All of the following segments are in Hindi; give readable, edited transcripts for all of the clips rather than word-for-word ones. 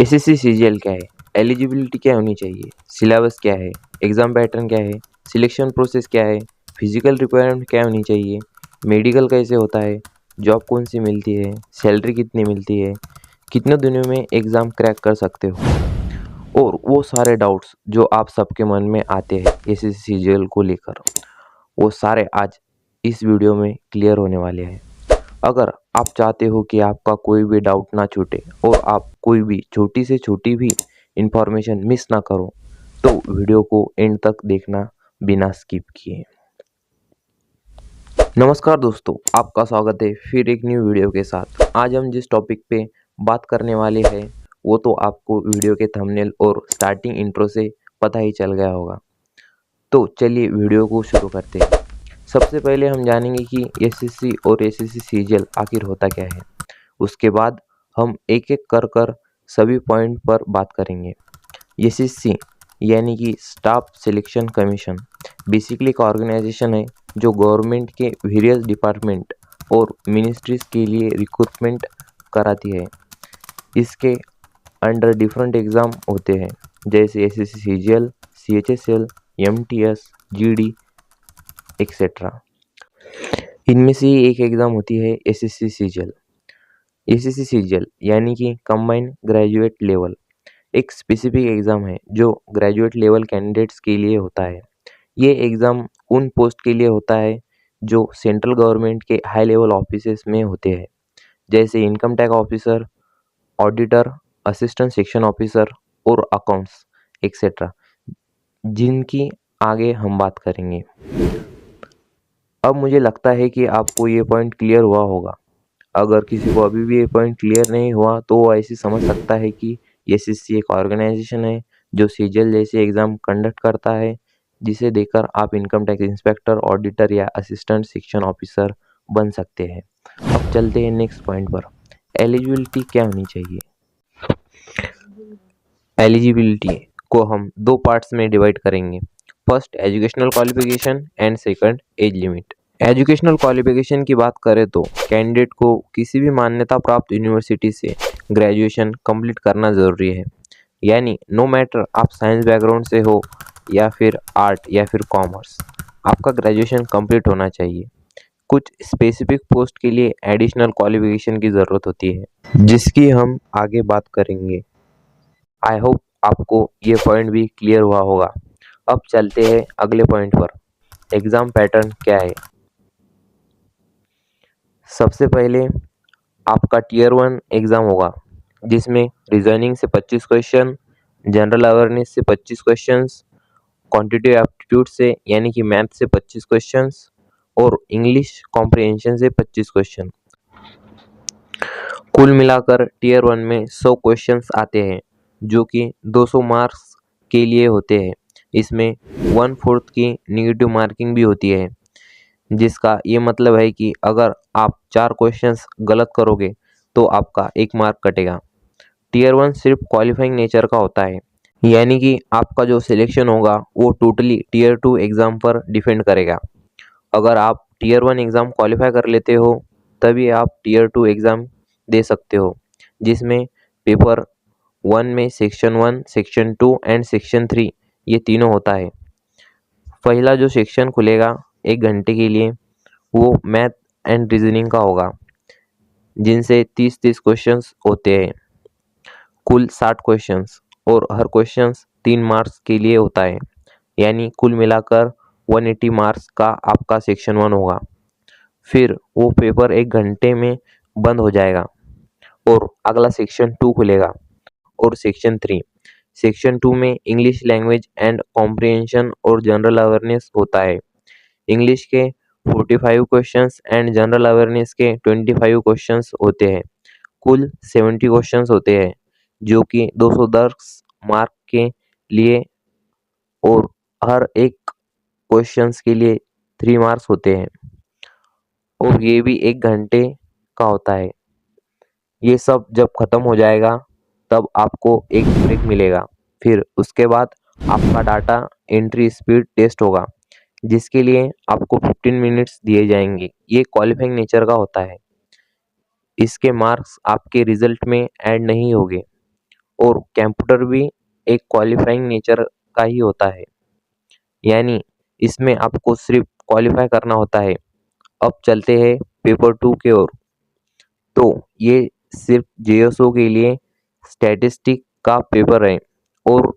एसएससी सीजीएल क्या है, एलिजिबिलिटी क्या होनी चाहिए, सिलेबस क्या है, एग्ज़ाम पैटर्न क्या है, सिलेक्शन प्रोसेस क्या है, फिजिकल रिक्वायरमेंट क्या होनी चाहिए, मेडिकल कैसे होता है, जॉब कौन सी मिलती है, सैलरी कितनी मिलती है, कितने दिनों में एग्ज़ाम क्रैक कर सकते हो, और वो सारे डाउट्स जो आप सबके मन में आते हैं एसएससी सीजीएल को लेकर, वो सारे आज इस वीडियो में क्लियर होने वाले हैं। अगर आप चाहते हो कि आपका कोई भी डाउट ना छूटे और आप कोई भी छोटी से छोटी भी इंफॉर्मेशन मिस ना करो, तो वीडियो को एंड तक देखना बिना स्किप किए। नमस्कार दोस्तों, आपका स्वागत है फिर एक न्यू वीडियो के साथ। आज हम जिस टॉपिक पे बात करने वाले हैं वो तो आपको वीडियो के थंबनेल और स्टार्टिंग इंट्रो से पता ही चल गया होगा। तो चलिए वीडियो को शुरू करते हैं। सबसे पहले हम जानेंगे कि एसएससी और एसएससी सीजीएल आखिर होता क्या है। उसके बाद हम एक एक कर सभी पॉइंट पर बात करेंगे। एसएससी यानी कि स्टाफ सिलेक्शन कमीशन बेसिकली एक ऑर्गेनाइजेशन है जो गवर्नमेंट के वेरियस डिपार्टमेंट और मिनिस्ट्रीज के लिए रिक्रूटमेंट कराती है। इसके अंडर डिफरेंट एग्ज़ाम होते हैं जैसे SSC CGL, CHSL, MTS, GD etcetera. इनमें से ही एक एग्ज़ाम होती है एसएससी सीजीएल। एसएससी सीजीएल यानी कि कंबाइंड ग्रेजुएट लेवल एक स्पेसिफिक एग्ज़ाम है जो ग्रेजुएट लेवल कैंडिडेट्स के लिए होता है। ये एग्ज़ाम उन पोस्ट के लिए होता है जो सेंट्रल गवर्नमेंट के हाई लेवल ऑफिसेस में होते हैं जैसे income tax officer, auditor, assistant section officer और अकाउंट्स एक्सेट्रा, जिनकी आगे हम बात करेंगे। अब मुझे लगता है कि आपको ये पॉइंट क्लियर हुआ होगा। अगर किसी को अभी भी ये पॉइंट क्लियर नहीं हुआ तो वो ऐसे समझ सकता है कि एसएससी एक ऑर्गेनाइजेशन है जो सीजीएल जैसे एग्ज़ाम कंडक्ट करता है, जिसे देकर आप इनकम टैक्स इंस्पेक्टर, ऑडिटर या असिस्टेंट सेक्शन ऑफिसर बन सकते हैं। अब चलते हैं नेक्स्ट पॉइंट पर। एलिजिबिलिटी क्या होनी चाहिए। एलिजिबिलिटी को हम दो पार्ट्स में डिवाइड करेंगे। First educational qualification and second age limit. Educational qualification की बात करें तो कैंडिडेट को किसी भी मान्यता प्राप्त यूनिवर्सिटी से ग्रेजुएशन कंप्लीट करना ज़रूरी है। यानी नो मैटर आप साइंस बैकग्राउंड से हो या फिर आर्ट या फिर कॉमर्स, आपका ग्रेजुएशन कंप्लीट होना चाहिए। कुछ स्पेसिफिक पोस्ट के लिए एडिशनल क्वालिफिकेशन की ज़रूरत होती है जिसकी हम आगे बात करेंगे। आई होप आपको ये पॉइंट भी क्लियर हुआ होगा। अब चलते हैं अगले पॉइंट पर। एग्ज़ाम पैटर्न क्या है। सबसे पहले आपका टीयर 1 एग्ज़ाम होगा जिसमें रीजनिंग से 25 क्वेश्चन, जनरल अवेयरनेस से 25 क्वेश्चंस, क्वांटिटेटिव एप्टीट्यूड से यानी कि मैथ से 25 क्वेश्चंस और इंग्लिश कॉम्प्रिहेंशन से 25 क्वेश्चन। कुल मिलाकर टीयर 1 में 100 क्वेश्चंस आते हैं जो कि 200 मार्क्स के लिए होते हैं। इसमें 1/4 की नेगेटिव मार्किंग भी होती है, जिसका ये मतलब है कि अगर आप 4 क्वेश्चंस गलत करोगे तो आपका 1 मार्क कटेगा। टीयर 1 सिर्फ क्वालिफाइंग नेचर का होता है, यानी कि आपका जो सिलेक्शन होगा वो टोटली टीयर 2 एग्ज़ाम पर डिपेंड करेगा। अगर आप टीयर 1 एग्ज़ाम क्वालिफाई कर लेते हो तभी आप टीयर 2 एग्ज़ाम दे सकते हो, जिसमें पेपर 1 में सेक्शन 1, सेक्शन 2 एंड सेक्शन 3 ये तीनों होता है। पहला जो सेक्शन खुलेगा 1 घंटे के लिए वो मैथ एंड रीजनिंग का होगा, जिनसे 30-30 क्वेश्चंस होते हैं, कुल 60 क्वेश्चंस, और हर क्वेश्चंस 3 मार्क्स के लिए होता है, यानी कुल मिलाकर 180 मार्क्स का आपका सेक्शन 1 होगा। फिर वो पेपर 1 घंटे में बंद हो जाएगा और अगला सेक्शन 2 खुलेगा और सेक्शन 3। सेक्शन 2 में इंग्लिश लैंग्वेज एंड कॉम्प्रिहेंशन और जनरल अवेयरनेस होता है। इंग्लिश के 45 क्वेश्चंस एंड जनरल अवेयरनेस के 25 क्वेश्चंस होते हैं। कुल 70 क्वेश्चंस होते हैं जो कि 210 मार्क के लिए, और हर एक क्वेश्चंस के लिए 3 मार्क्स होते हैं और ये भी 1 घंटे का होता है। ये सब जब ख़त्म हो जाएगा तब आपको एक ब्रेक मिलेगा। फिर उसके बाद आपका डाटा एंट्री स्पीड टेस्ट होगा जिसके लिए आपको 15 मिनट्स दिए जाएंगे। ये क्वालिफाइंग नेचर का होता है। इसके मार्क्स आपके रिजल्ट में ऐड नहीं होंगे और कंप्यूटर भी एक क्वालिफाइंग नेचर का ही होता है, यानी इसमें आपको सिर्फ क्वालिफाई करना होता है। अब चलते हैं पेपर 2 की ओर। तो ये सिर्फ जेएसओ के लिए स्टैटिस्टिक का पेपर है और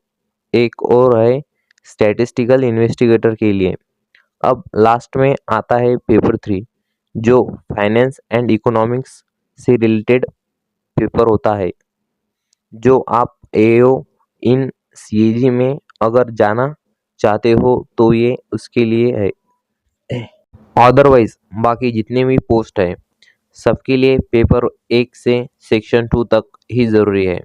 एक और है स्टैटिस्टिकल इन्वेस्टिगेटर के लिए। अब लास्ट में आता है पेपर 3, जो फाइनेंस एंड इकोनॉमिक्स से रिलेटेड पेपर होता है, जो आप एओ इन सीएजी में अगर जाना चाहते हो तो ये उसके लिए है। अदरवाइज बाकी जितने भी पोस्ट है सबके लिए पेपर 1 से सेक्शन 2 तक ही ज़रूरी है।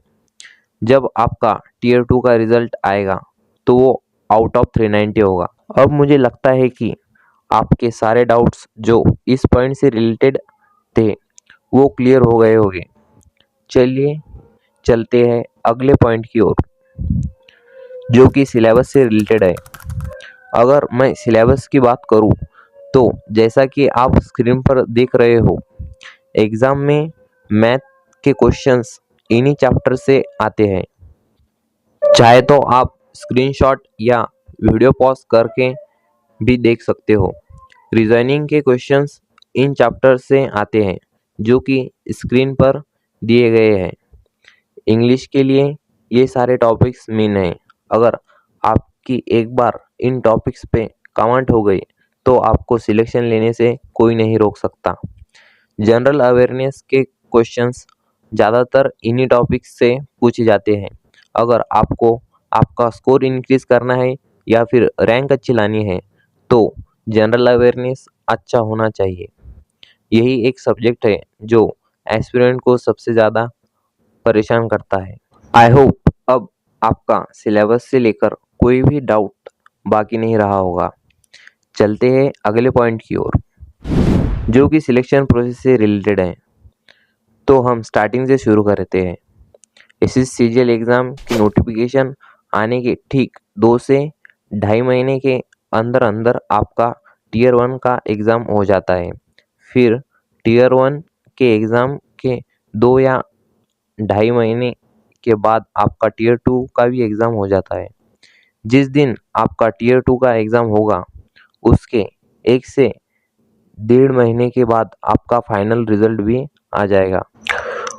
जब आपका टीयर 2 का रिजल्ट आएगा तो वो आउट ऑफ 390 होगा। अब मुझे लगता है कि आपके सारे डाउट्स जो इस पॉइंट से रिलेटेड थे वो क्लियर हो गए होंगे। चलिए चलते हैं अगले पॉइंट की ओर, जो कि सिलेबस से रिलेटेड है। अगर मैं सिलेबस की बात करूं तो जैसा कि आप स्क्रीन पर देख रहे हो, एग्ज़ाम में मैथ के क्वेश्चंस इन्हीं चैप्टर से आते हैं। चाहे तो आप स्क्रीनशॉट या वीडियो पॉज करके भी देख सकते हो। रीजनिंग के क्वेश्चंस इन चैप्टर से आते हैं जो कि स्क्रीन पर दिए गए हैं। इंग्लिश के लिए ये सारे टॉपिक्स मेन हैं। अगर आपकी एक बार इन टॉपिक्स पे कमेंट हो गई तो आपको सिलेक्शन लेने से कोई नहीं रोक सकता। जनरल अवेयरनेस के क्वेश्चंस ज़्यादातर इन्हीं टॉपिक्स से पूछे जाते हैं। अगर आपको आपका स्कोर इंक्रीज करना है या फिर रैंक अच्छी लानी है तो जनरल अवेयरनेस अच्छा होना चाहिए। यही एक सब्जेक्ट है जो एस्पिरेंट को सबसे ज़्यादा परेशान करता है। आई होप अब आपका सिलेबस से लेकर कोई भी डाउट बाकी नहीं रहा होगा। चलते हैं अगले पॉइंट की ओर, जो कि सिलेक्शन प्रोसेस से रिलेटेड है। तो हम स्टार्टिंग से शुरू करते हैं। एसएससीजीएल एग्ज़ाम की नोटिफिकेशन आने के ठीक 2 से 2.5 महीने के अंदर अंदर आपका टीयर 1 का एग्ज़ाम हो जाता है। फिर टीयर 1 के एग्ज़ाम के 2 या 2.5 महीने के बाद आपका टीयर 2 का भी एग्ज़ाम हो जाता है। जिस दिन आपका टीयर 2 का एग्ज़ाम होगा उसके 1 से 1.5 महीने के बाद आपका फाइनल रिजल्ट भी आ जाएगा।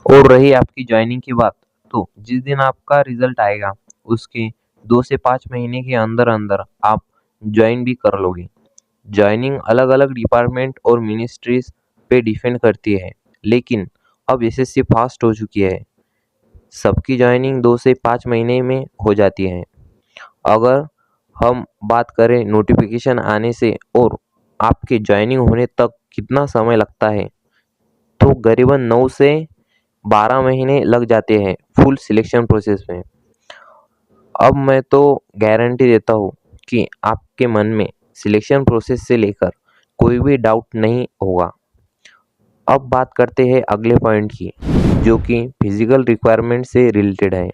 और रही आपकी ज्वाइनिंग की बात, तो जिस दिन आपका रिजल्ट आएगा उसके 2 से 5 महीने के अंदर अंदर आप ज्वाइन भी कर लोगे। ज्वाइनिंग अलग अलग डिपार्टमेंट और मिनिस्ट्रीज पे डिपेंड करती है, लेकिन अब एसएससी फास्ट हो चुकी है, सबकी ज्वाइनिंग 2 से 5 महीने में हो जाती है। अगर हम बात करें नोटिफिकेशन आने से और आपके ज्वाइनिंग होने तक कितना समय लगता है, तो करीबन 9 से 12 महीने लग जाते हैं फुल सिलेक्शन प्रोसेस में। अब मैं तो गारंटी देता हूँ कि आपके मन में सिलेक्शन प्रोसेस से लेकर कोई भी डाउट नहीं होगा। अब बात करते हैं अगले पॉइंट की, जो कि फिजिकल रिक्वायरमेंट से रिलेटेड है।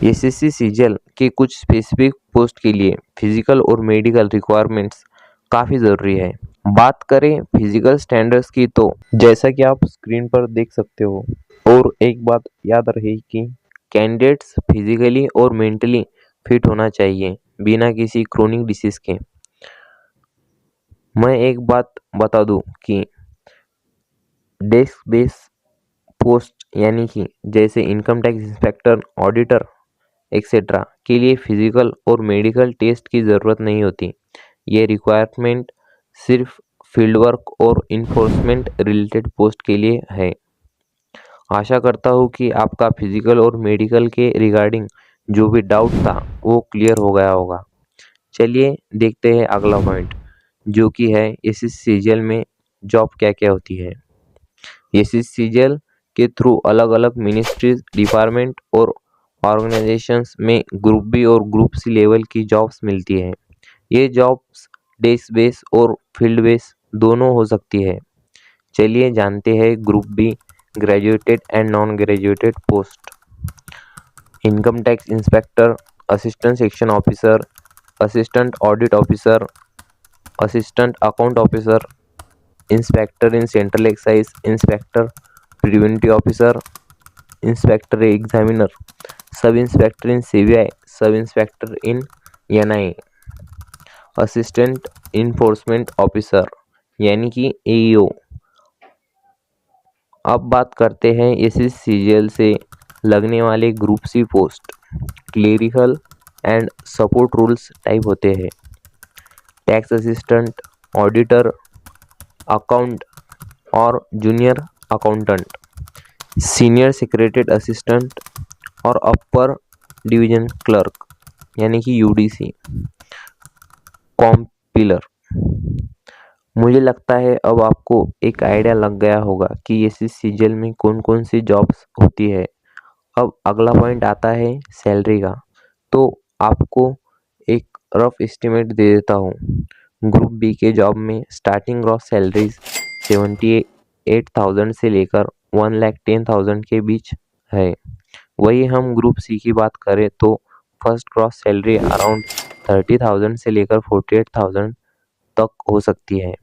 एसएससी सीजीएल के कुछ स्पेसिफिक पोस्ट के लिए फिजिकल और मेडिकल रिक्वायरमेंट्स काफ़ी ज़रूरी है। बात करें फिजिकल स्टैंडर्ड्स की तो जैसा कि आप स्क्रीन पर देख सकते हो, और एक बात याद रहे कि कैंडिडेट्स फिजिकली और मेंटली फिट होना चाहिए बिना किसी क्रोनिक डिसीज़ के। मैं एक बात बता दूं कि डेस्क बेस पोस्ट यानी कि जैसे income tax inspector, auditor etcetera के लिए फिजिकल और मेडिकल टेस्ट की ज़रूरत नहीं होती। ये रिक्वायरमेंट सिर्फ फील्ड वर्क और इन्फोर्समेंट रिलेटेड पोस्ट के लिए है। आशा करता हूँ कि आपका फिजिकल और मेडिकल के रिगार्डिंग जो भी डाउट था वो क्लियर हो गया होगा। चलिए देखते हैं अगला पॉइंट, जो कि है एसएससीजीएल में जॉब क्या क्या होती है। एसएससीजीएल के थ्रू अलग अलग मिनिस्ट्रीज, डिपार्टमेंट और ऑर्गेनाइजेशंस में ग्रुप बी और ग्रुप सी लेवल की जॉब्स मिलती हैं। ये जॉब्स डेस्क बेस और फील्ड बेस दोनों हो सकती है। चलिए जानते हैं group B graduated and non graduated post. Income tax inspector, assistant section officer, assistant audit officer, assistant account officer, inspector in central excise, inspector preventive officer, inspector examiner, sub inspector in CBI, sub inspector in NIA, assistant enforcement officer यानी कि AEO। अब बात करते हैं SSCGL से लगने वाले group C post. Clerical and support rules type होते हैं। टैक्स असिस्टेंट, ऑडिटर, अकाउंट और junior accountant, senior secretariat assistant और अपर डिवीजन क्लर्क यानी कि UDC, कॉम्पिलर। मुझे लगता है अब आपको एक आइडिया लग गया होगा कि SSCGL में कौन कौन सी जॉब्स होती है। अब अगला पॉइंट आता है सैलरी का। तो आपको एक रफ एस्टिमेट दे देता हूँ। ग्रुप B के जॉब में स्टार्टिंग ग्रॉस सैलरीज 78,000 से लेकर 1,10,000 के बीच है। वही हम ग्रुप C की बात करें तो फर्स्ट ग्रॉस सैलरी अराउंड 30,000 से लेकर 48,000 तक हो सकती है।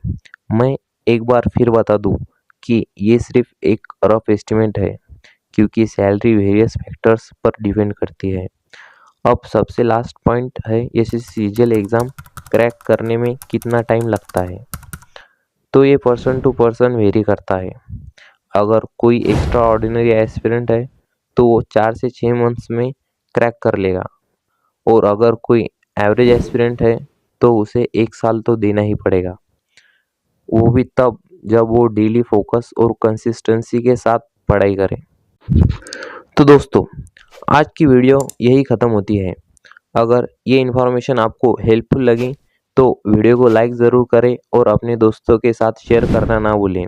मैं एक बार फिर बता दूं कि ये सिर्फ एक रफ एस्टिमेट है, क्योंकि सैलरी वेरियस फैक्टर्स पर डिपेंड करती है। अब सबसे लास्ट पॉइंट है SSCGL एग्ज़ाम क्रैक करने में कितना टाइम लगता है। तो ये पर्सन टू पर्सन वेरी करता है। अगर कोई एक्स्ट्रा ऑर्डिनरी एस्पिरेंट है तो वो 4 से 6 मंथ्स में क्रैक कर लेगा, और अगर कोई एवरेज एस्पिरेंट है तो उसे 1 साल तो देना ही पड़ेगा, वो भी तब जब वो डेली फोकस और कंसिस्टेंसी के साथ पढ़ाई करे। तो दोस्तों, आज की वीडियो यही ख़त्म होती है। अगर ये इन्फॉर्मेशन आपको हेल्पफुल लगी तो वीडियो को लाइक ज़रूर करें और अपने दोस्तों के साथ शेयर करना ना भूलें।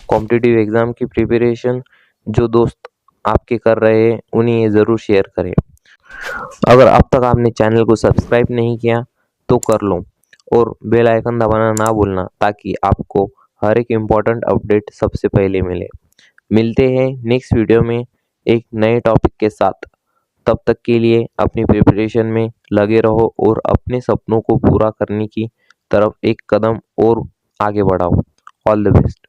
कॉम्पिटिटिव एग्ज़ाम की प्रिपरेशन जो दोस्त आपके कर रहे हैं उन्हें ये ज़रूर शेयर करें। अगर अब तक आपने चैनल को सब्सक्राइब नहीं किया तो कर लो, और बेल आइकन दबाना ना भूलना, ताकि आपको हर एक इम्पॉर्टेंट अपडेट सबसे पहले मिले। मिलते हैं नेक्स्ट वीडियो में एक नए टॉपिक के साथ। तब तक के लिए अपनी प्रिपरेशन में लगे रहो और अपने सपनों को पूरा करने की तरफ एक कदम और आगे बढ़ाओ। All the best.